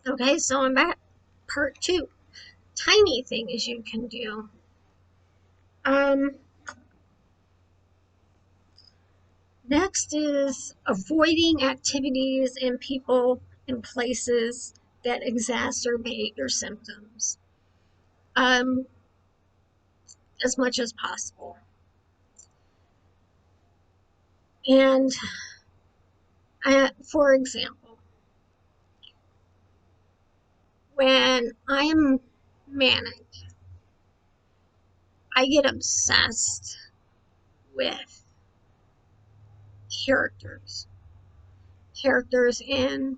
Okay, so I'm back. Part two. Tiny things you can do. Um, Next is avoiding activities and people and places that exacerbate your symptoms. Um, as much as possible. And for example, when I'm manic, I get obsessed with characters. Characters in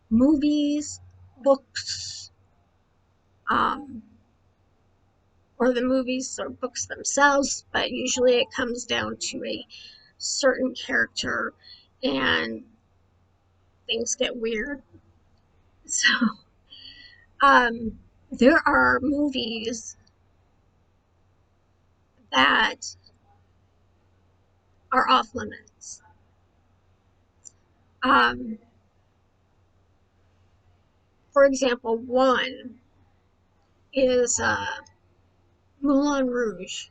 movies, books, um, or the movies or books themselves, but usually it comes down to a certain character and things get weird. So, there are movies that are off limits. Um, for example, one is Moulin Rouge.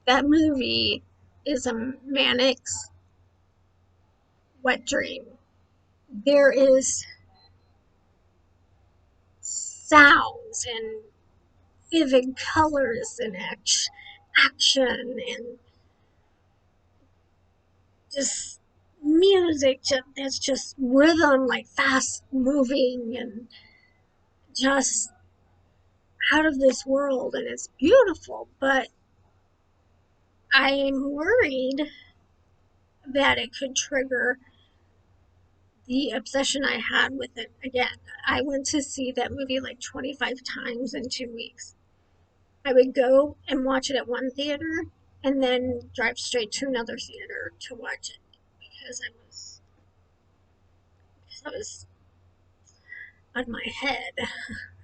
That movie is a manic's wet dream. There is sounds and vivid colors and action and just music that's just rhythm, like fast moving and just out of this world. And it's beautiful, but I'm worried that it could trigger the obsession I had with it again. I went to see that movie like 25 times in 2 weeks. I would go and watch it at one theater and then drive straight to another theater to watch it because I was on my head.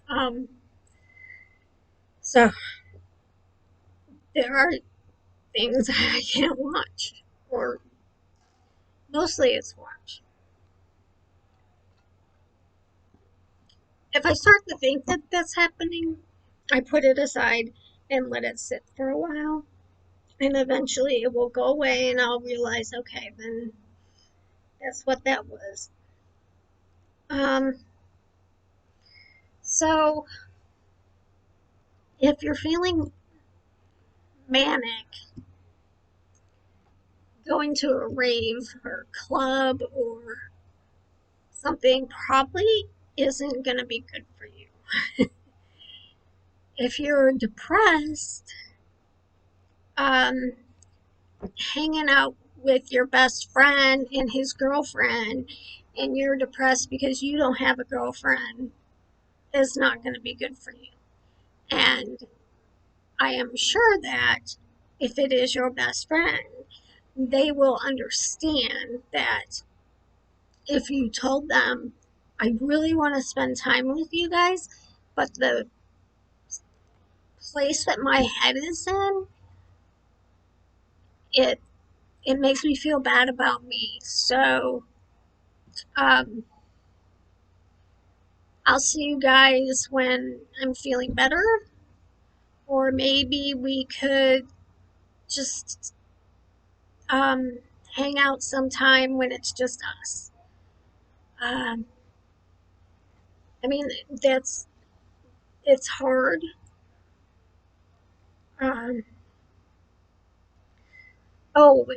Um, so there are things I can't watch, or mostly it's watch. If I start to think that that's happening, I put it aside and let it sit for a while, and eventually it will go away, and I'll realize, okay, then that's what that was. Um, so if you're feeling manic, going to a rave or club or something probably isn't going to be good for you. If you're depressed, um, hanging out with your best friend and his girlfriend, and you're depressed because you don't have a girlfriend, is not going to be good for you. And I am sure that if it is your best friend, they will understand that if you told them, I really want to spend time with you guys, but the place that my head is in, it it makes me feel bad about me. So um, I'll see you guys when I'm feeling better, or maybe we could just hang out sometime when it's just us. Um, I mean, that's it's hard. Um, oh,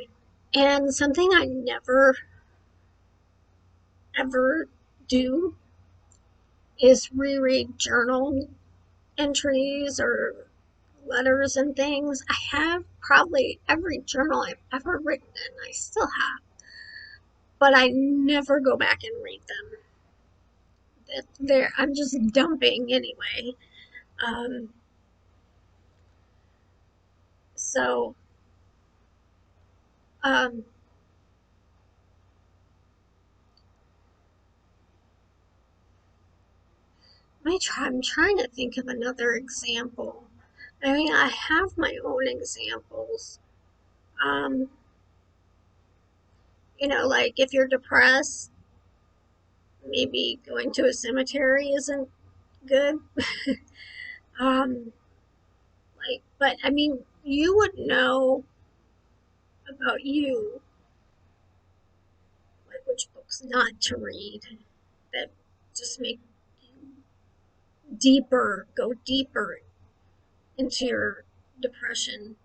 and something I never ever do is reread journal entries or letters and things. I have probably every journal I've ever written, and I still have, but I never go back and read them. There, I'm just dumping anyway. Um, so um, I'm trying to think of another example. I mean, I have my own examples. Um, like if you're depressed, maybe going to a cemetery isn't good. um, but I mean, you would know about you, like which books not to read that just make you go deeper into your depression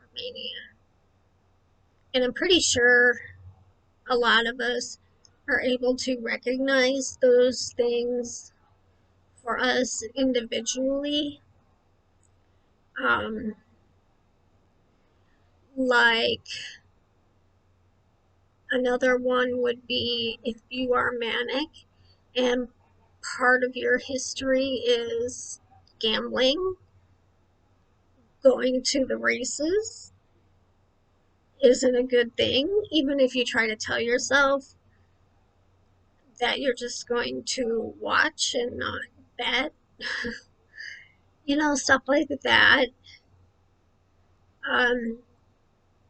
or mania. And I'm pretty sure a lot of us are able to recognize those things for us individually. Um, like another one would be if you are manic and part of your history is gambling, going to the races isn't a good thing, even if you try to tell yourself that you're just going to watch and not bet, stuff like that. Um,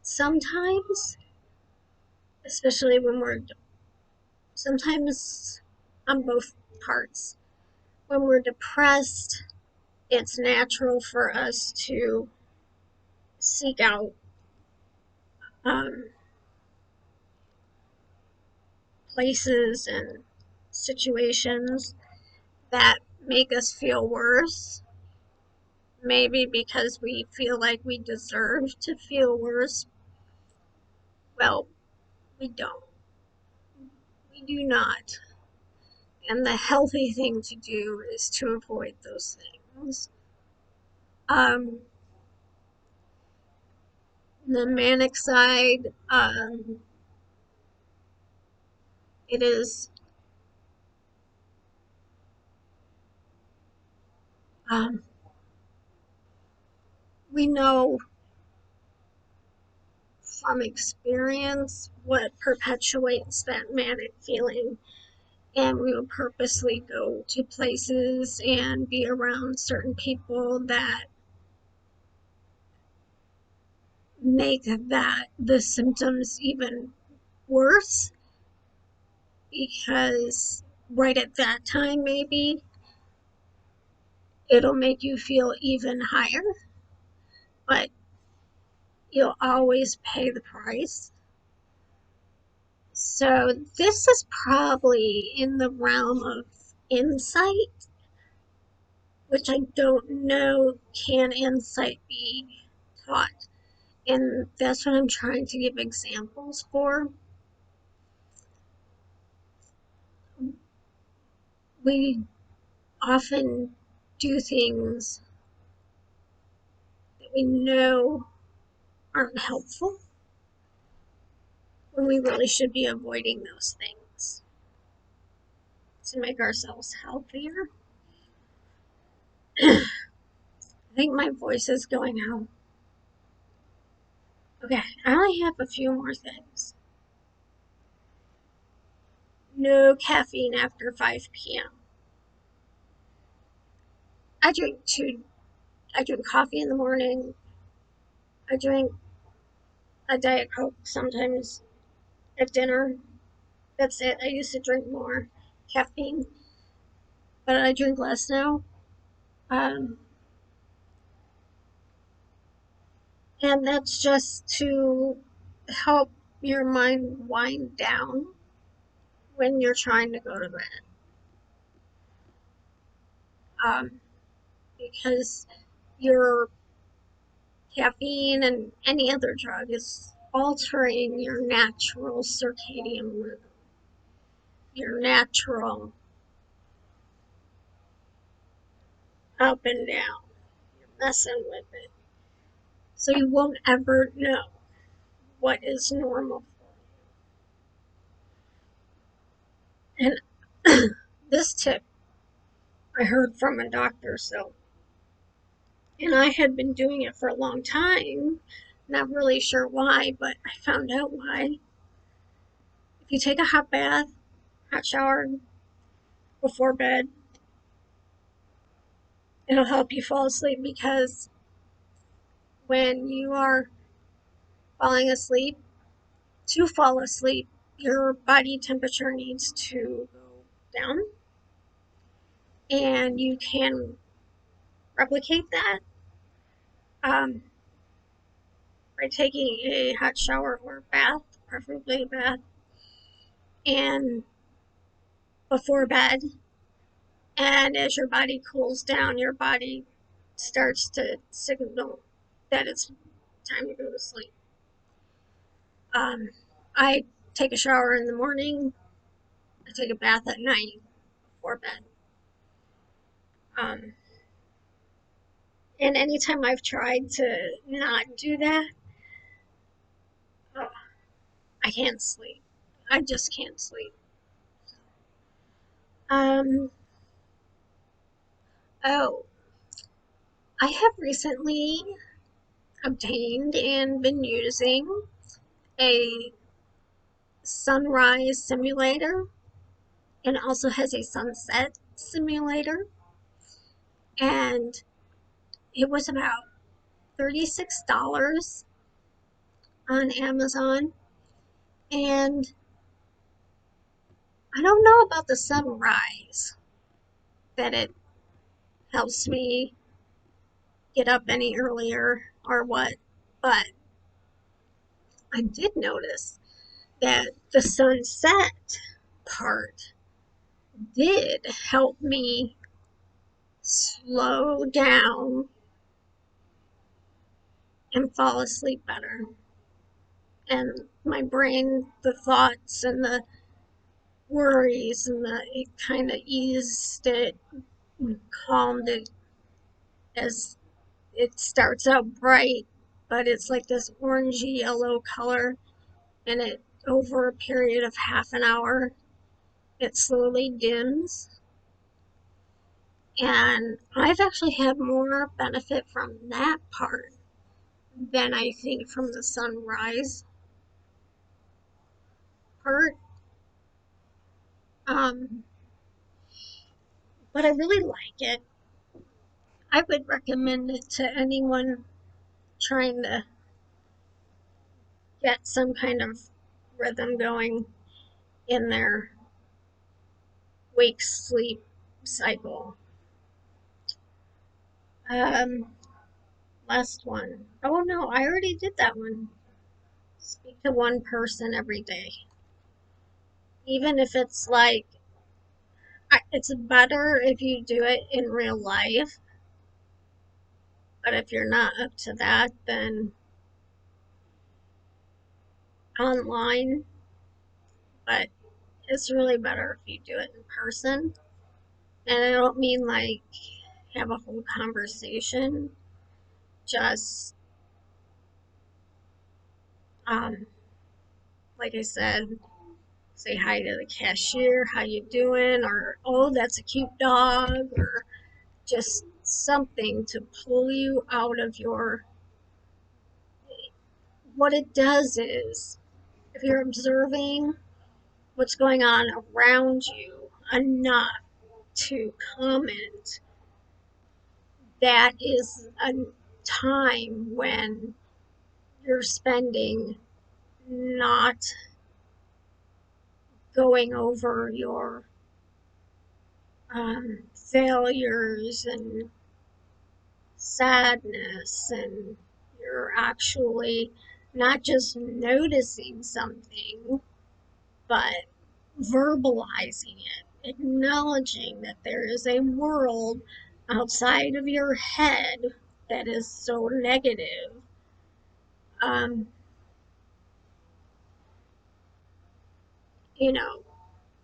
sometimes, especially sometimes on both parts, when we're depressed, it's natural for us to seek out um, places and situations that make us feel worse. Maybe because we feel like we deserve to feel worse. Well, we don't. We do not. And the healthy thing to do is to avoid those things. Um, the manic side, it is um, we know from experience what perpetuates that manic feeling, and we will purposely go to places and be around certain people that make the symptoms even worse, because right at that time maybe it'll make you feel even higher, but you'll always pay the price. So this is probably in the realm of insight, which I don't know, can insight be taught? And that's what I'm trying to give examples for. We often do things that we know aren't helpful when we really should be avoiding those things to make ourselves healthier. I think my voice is going out. Okay, I only have a few more things. No caffeine after 5 p.m. I drink two. I drink coffee in the morning. I drink a Diet Coke sometimes at dinner. That's it. I used to drink more caffeine, but I drink less now. Um, and that's just to help your mind wind down when you're trying to go to bed. Um, because your caffeine and any other drug is altering your natural circadian rhythm, your natural up and down. You're messing with it. So you won't ever know what is normal for you. And this tip I heard from a doctor, and I had been doing it for a long time, not really sure why, but I found out why. If you take a hot bath, hot shower before bed, it'll help you fall asleep, because when you are falling asleep, to fall asleep, your body temperature needs to go down, and you can replicate that um, by taking a hot shower or bath, preferably a bath, and before bed. And as your body cools down, your body starts to signal that it's time to go to sleep. Um, I take a shower in the morning. I take a bath at night before bed. Um, and anytime I've tried to not do that, oh, I can't sleep. I just can't sleep. Um, oh, I have recently obtained and been using a sunrise simulator, and also has a sunset simulator. And it was about $36 on Amazon. And I don't know about the sunrise, that it helps me get up any earlier or what, but I did notice that the sunset part did help me slow down and fall asleep better. And my brain, the thoughts and the worries and it kind of eased it and calmed it, as it starts out bright, but it's like this orangey yellow color, and it, over a period of half an hour, it slowly dims. And I've actually had more benefit from that part than I think from the sunrise part. Um, but I really like it. I would recommend it to anyone trying to get some kind of rhythm going in their wake sleep cycle. Um, Last one. Oh no, I already did that one. Speak to one person every day. Even if it's like, it's better if you do it in real life, but if you're not up to that, then online. But it's really better if you do it in person. And I don't mean like have a whole conversation, just um, like I said, say hi to the cashier, how you doing, or oh, that's a cute dog, or just something to pull you out of your. What it does is, if you're observing what's going on around you enough to comment, that is a time when you're spending not going over your failures and sadness, and you're actually not just noticing something, but verbalizing it, acknowledging that there is a world outside of your head that is so negative. Um, you know,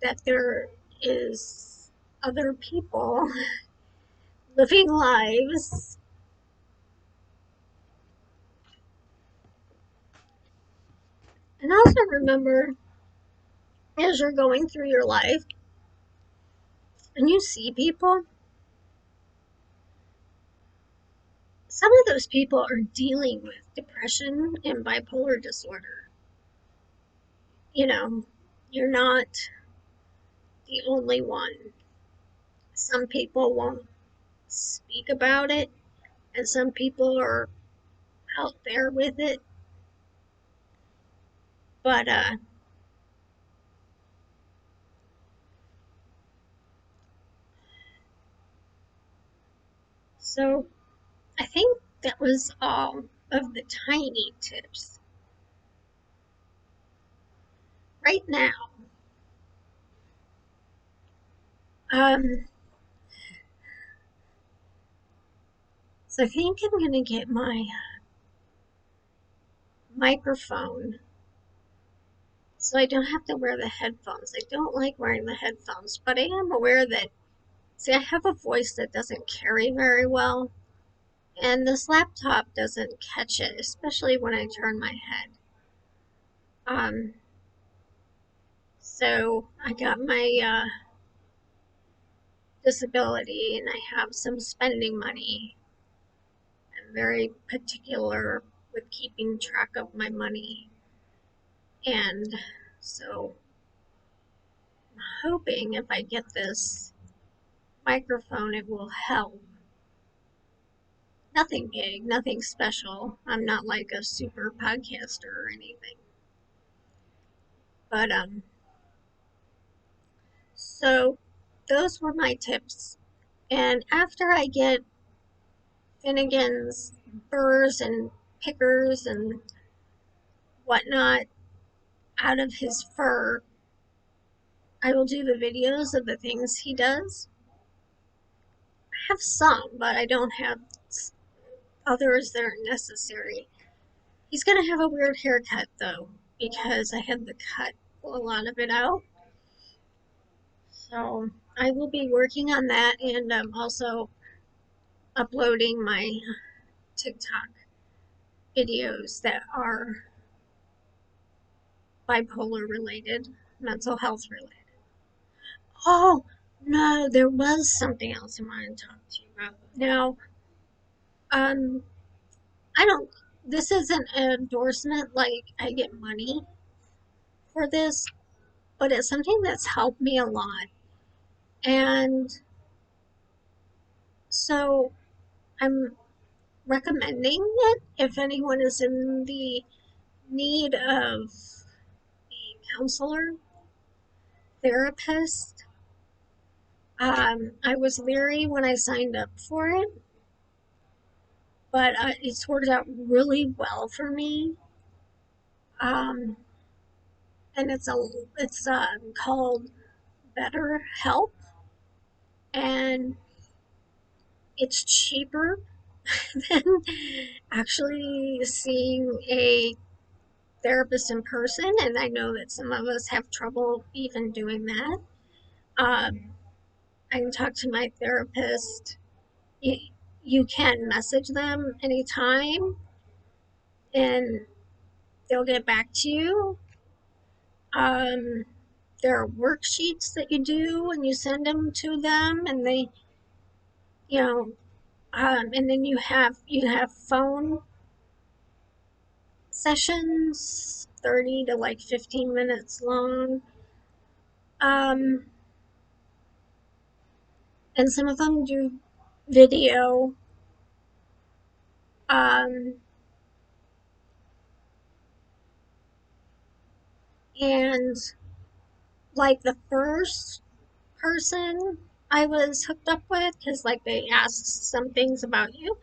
that there is other people living lives. And also remember, as you're going through your life and you see people, some of those people are dealing with depression and bipolar disorder. You know, you're not the only one. Some people won't speak about it, and some people are out there with it. But So I think that was all of the tiny tips. Right now, um, so I think I'm going to get my microphone so I don't have to wear the headphones. I don't like wearing the headphones, but I am aware that, see, I have a voice that doesn't carry very well, and this laptop doesn't catch it, especially when I turn my head. Um, so I got my disability and I have some spending money. I'm very particular with keeping track of my money. And so I'm hoping if I get this microphone, it will help. Nothing big, nothing special. I'm not like a super podcaster or anything. But so those were my tips. And after I get Finnegan's burrs and pickers and whatnot out of his fur, I will do the videos of the things he does. I have some, but I don't have others that are necessary. He's going to have a weird haircut, though, because I had to cut a lot of it out. So I will be working on that and also uploading my TikTok videos that are bipolar related, mental health related. Oh, no, there was something else I wanted to talk to you about. Now, um, I don't, this isn't an endorsement like I get money for this, but it's something that's helped me a lot. And so I'm recommending it if anyone is in the need of a counselor, therapist. I was leery when I signed up for it, but it's worked out really well for me. Um, and it's called Betterhelp, and it's cheaper than actually seeing a therapist in person. And I know that some of us have trouble even doing that. Um, I can talk to my therapist. You, you can message them anytime and they'll get back to you. Um, there are worksheets that you do and you send them to them and they, you know, and then you have phone sessions, 30 to like 15 minutes long. Um, and some of them do video. Um, and like the first person I was hooked up with, because like they ask some things about you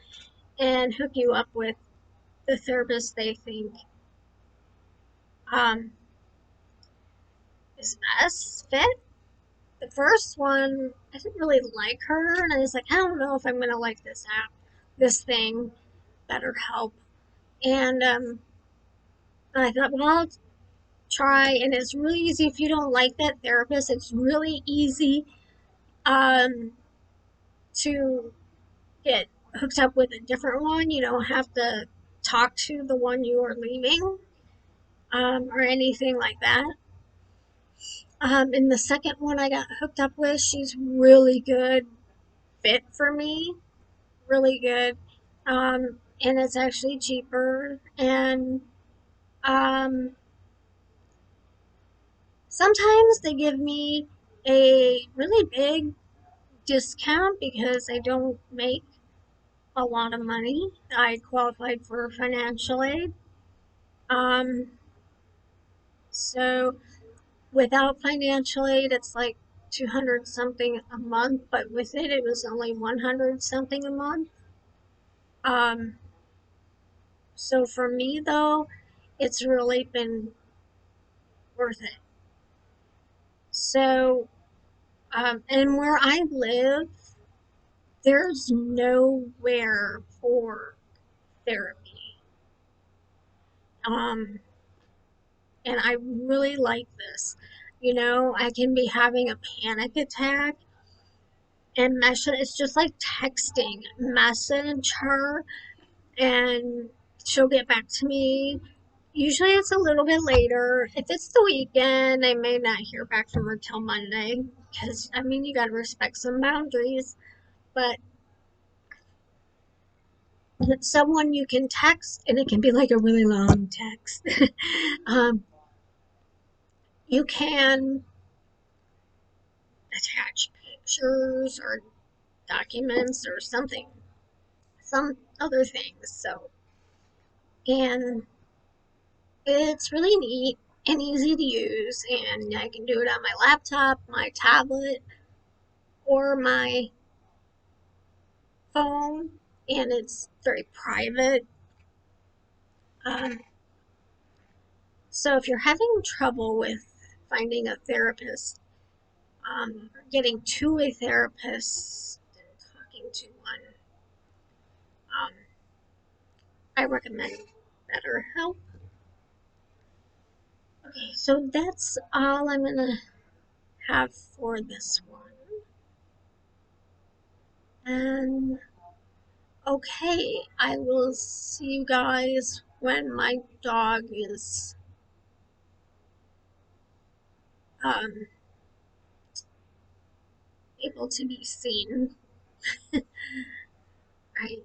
and hook you up with the therapist they think um, is best fit. The first one, I didn't really like her, and I was like, I don't know if I'm gonna like this app, this thing, BetterHelp. And I thought, well, I'll try, and it's really easy if you don't like that therapist. It's really easy um, to get hooked up with a different one. You don't have to talk to the one you are leaving or anything like that. And the second one I got hooked up with, she's really good fit for me, really good. And it's actually cheaper. And um, sometimes they give me a really big discount because I don't make a lot of money. I qualified for financial aid. Um, so without financial aid, it's like 200 something a month, but with it, it was only 100 something a month. Um, so for me though, it's really been worth it. So, and where I live, there's nowhere for therapy. Um, and I really like this. You know, I can be having a panic attack and message. It's just like texting, message her, and she'll get back to me. Usually it's a little bit later. If it's the weekend, I may not hear back from her till Monday because I mean you got to respect some boundaries. But it's someone you can text, and it can be like a really long text. um, you can attach pictures or documents or something, some other things. So, and it's really neat and easy to use, and I can do it on my laptop, my tablet, or my phone, and it's very private. Um, so, if you're having trouble with finding a therapist, getting to a therapist, and talking to one, um, I recommend Betterhelp. Okay, so that's all I'm gonna have for this one. And okay, I will see you guys when my dog is um, able to be seen. Right.